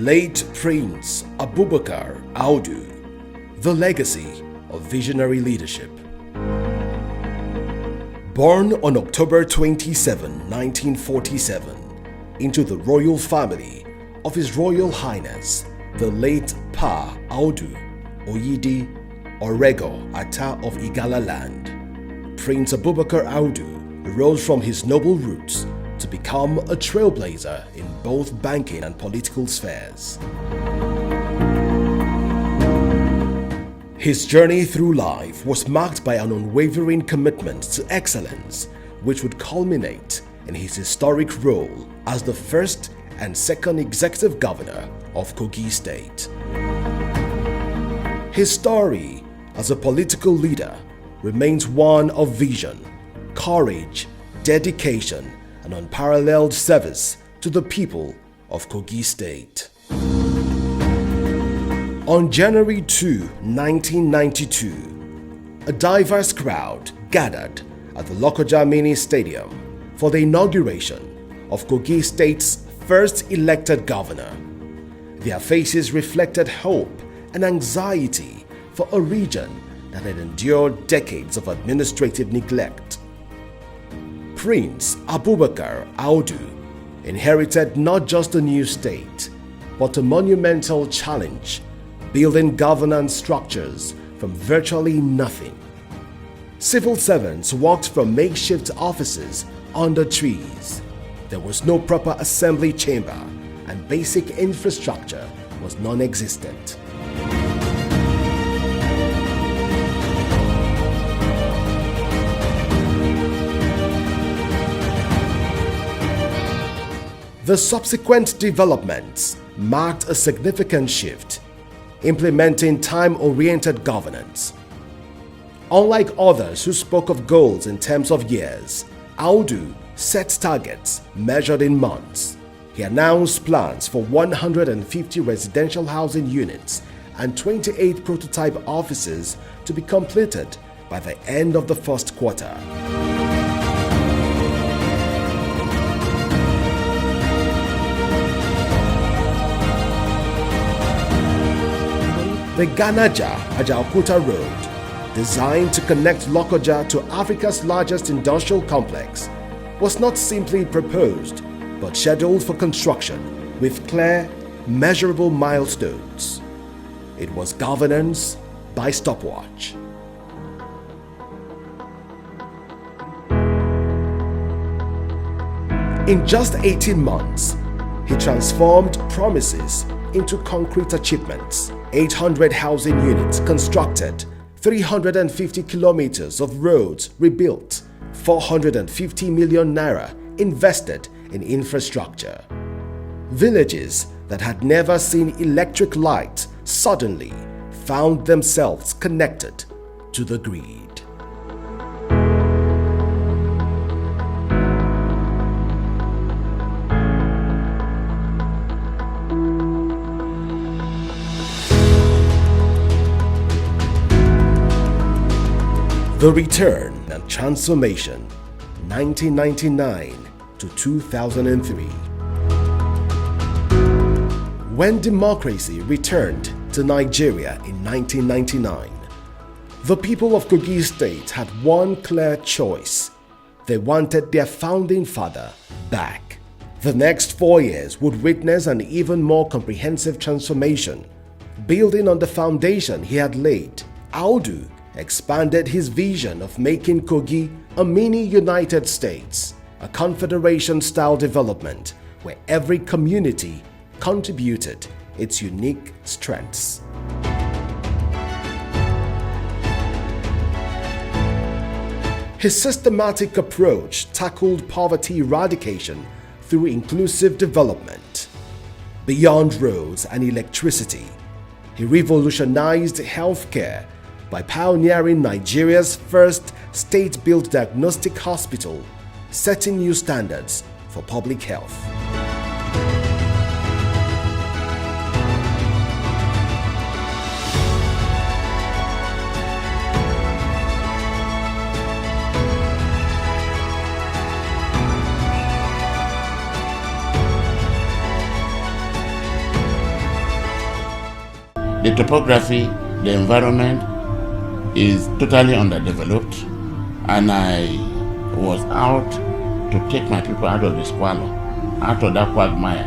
Late Prince Abubakar Audu, the legacy of visionary leadership. Born on October 27, 1947, into the royal family of His Royal Highness, the late Pa Audu Oyidi Orego Ata of Igala land, Prince Abubakar Audu rose from his noble roots to become a trailblazer in both banking and political spheres. His journey through life was marked by an unwavering commitment to excellence, which would culminate in his historic role as the first and second executive governor of Kogi State. His story as a political leader remains one of vision, courage, dedication, and unparalleled service to the people of Kogi State. On January 2, 1992, a diverse crowd gathered at the Lokoja Mini Stadium for the inauguration of Kogi State's first elected governor. Their faces reflected hope and anxiety for a region that had endured decades of administrative neglect. Prince Abubakar Audu inherited not just a new state, but a monumental challenge, building governance structures from virtually nothing. Civil servants worked from makeshift offices under trees. There was no proper assembly chamber, and basic infrastructure was non-existent. The subsequent developments marked a significant shift, implementing time-oriented governance. Unlike others who spoke of goals in terms of years, Audu set targets measured in months. He announced plans for 150 residential housing units and 28 prototype offices to be completed by the end of the first quarter. The Ganaja-Ajaokuta Road, designed to connect Lokoja to Africa's largest industrial complex, was not simply proposed, but scheduled for construction with clear, measurable milestones. It was governance by stopwatch. In just 18 months, he transformed promises into concrete achievements. 800 housing units constructed, 350 kilometers of roads rebuilt, 450 million naira invested in infrastructure. Villages that had never seen electric light suddenly found themselves connected to the grid. The Return and Transformation, 1999 to 2003. When democracy returned to Nigeria in 1999, the people of Kogi State had one clear choice. They wanted their founding father back. The next 4 years would witness an even more comprehensive transformation. Building on the foundation he had laid, Audu expanded his vision of making Kogi a mini United States, a confederation-style development where every community contributed its unique strengths. His systematic approach tackled poverty eradication through inclusive development. Beyond roads and electricity, he revolutionized healthcare by pioneering Nigeria's first state-built diagnostic hospital, setting new standards for public health. The topography, the environment is totally underdeveloped, and I was out to take my people out of the squalor, out of that quagmire.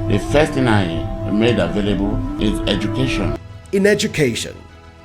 The first thing I made available is education. In education,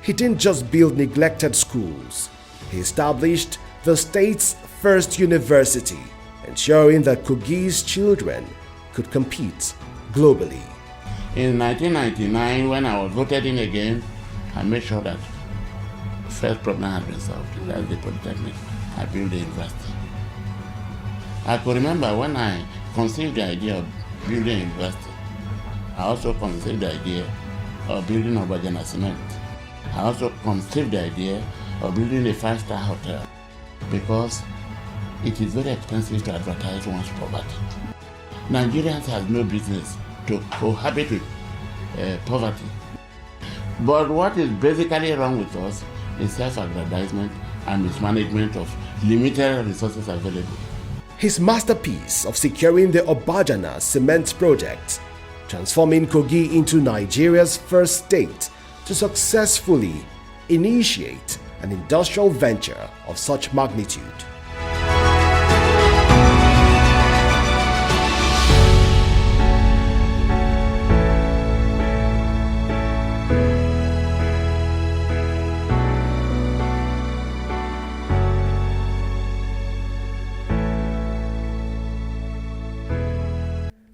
he didn't just build neglected schools. He established the state's first university, ensuring that Kogi's children could compete globally. In 1999, when I was voted in again, I made sure that the first problem had been solved. That's the Polytechnic. I built the university. I could remember when I conceived the idea of building a university, I also conceived the idea of building Obajana Cement. I also conceived the idea of building a 5-star hotel, because it is very expensive to advertise one's poverty. Nigerians have no business to cohabit with poverty. But what is basically wrong with us is self-aggrandizement and mismanagement of limited resources available. His masterpiece of securing the Obajana Cement project, transforming Kogi into Nigeria's first state to successfully initiate an industrial venture of such magnitude.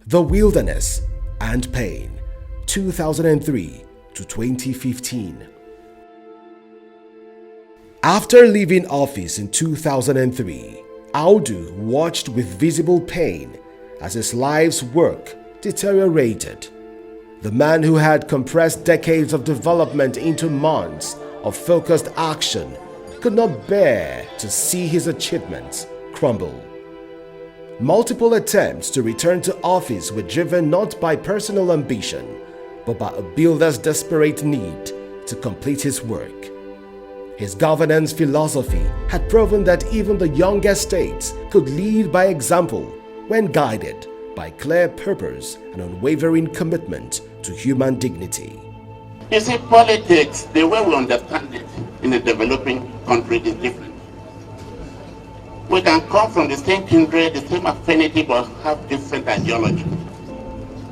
The Wilderness and Pain, 2003 to 2015. After leaving office in 2003, Audu watched with visible pain as his life's work deteriorated. The man who had compressed decades of development into months of focused action could not bear to see his achievements crumble. Multiple attempts to return to office were driven not by personal ambition, but by a builder's desperate need to complete his work. His governance philosophy had proven that even the youngest states could lead by example when guided by clear purpose and unwavering commitment to human dignity. You see, politics, the way we understand it in a developing country is different. We can come from the same kindred, the same affinity, but have different ideology.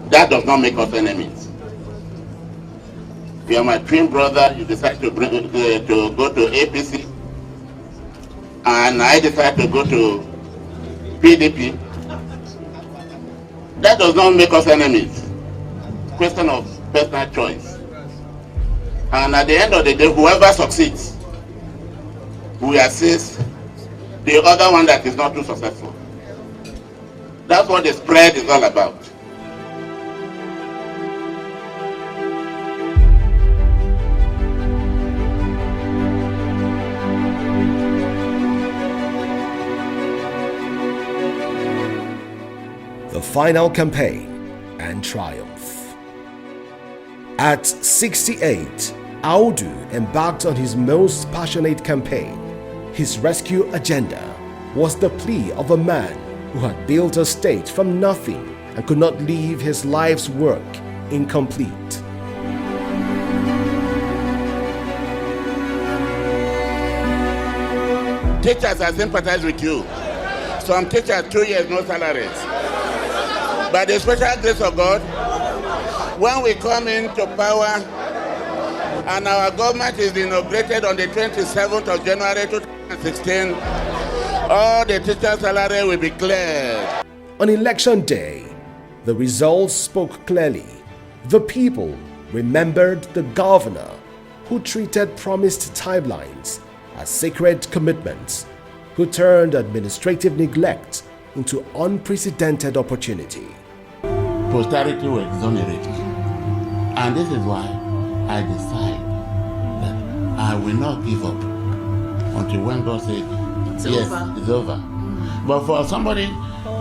That does not make us enemies. You are my twin brother, you decide to go to APC, and I decide to go to PDP. That does not make us enemies. Question of personal choice. And at the end of the day, whoever succeeds, we assist the other one that is not too successful. That's what the spread is all about. The final campaign and triumph. At 68, Audu embarked on his most passionate campaign. His rescue agenda was the plea of a man who had built a state from nothing and could not leave his life's work incomplete. Teachers, I sympathize with you. Some teachers, 2 years, no salaries. By the special grace of God, when we come into power and our government is inaugurated on the 27th of January 2016, all the teacher salary will be cleared. On election day, the results spoke clearly. The people remembered the governor who treated promised timelines as sacred commitments, who turned administrative neglect into unprecedented opportunity. Posterity will exonerate me. And this is why I decide that I will not give up until when God says, yes, it's over. But for somebody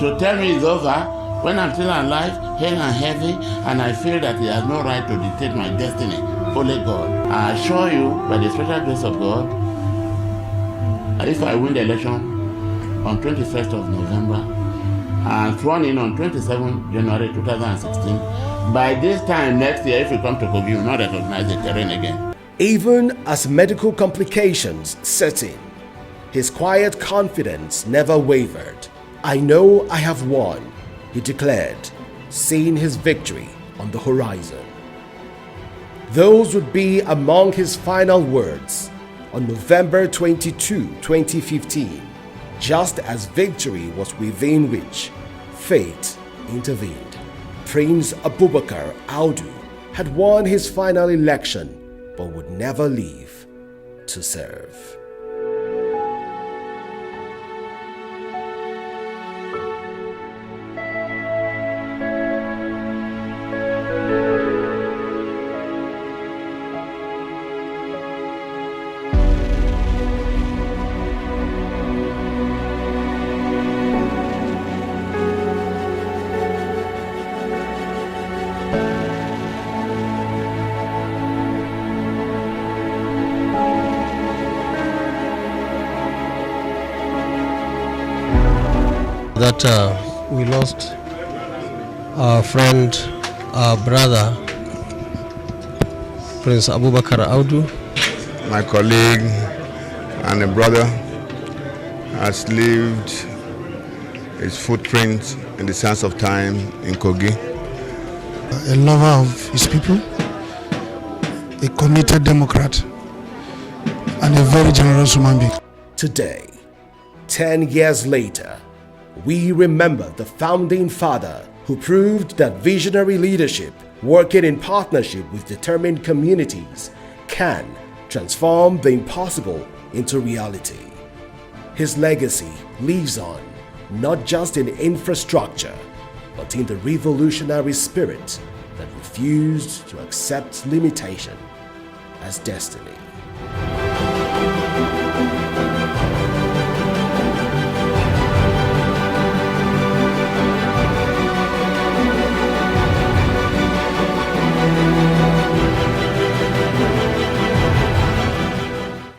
to tell me it's over, when I'm still alive, hale and heavy, and I feel that he has no right to dictate my destiny, only God. I assure you, by the special grace of God, if I win the election on 21st of November, and sworn in on 27 January 2016, By this time next year, if you come to Kogi, you will not recognize the terrain again. Even as medical complications set in, his quiet confidence never wavered. "I know I have won," he declared, seeing his victory on the horizon. Those would be among his final words on November 22, 2015, just as victory was within reach. Fate intervened. Prince Abubakar Audu had won his final election but would never leave to serve. That we lost our friend, our brother, Prince Abubakar Audu. My colleague and a brother has left his footprint in the sands of time in Kogi. A lover of his people, a committed Democrat, and a very generous human being. Today, 10 years later, we remember the founding father who proved that visionary leadership, working in partnership with determined communities, can transform the impossible into reality. His legacy lives on, not just in infrastructure, but in the revolutionary spirit that refused to accept limitation as destiny.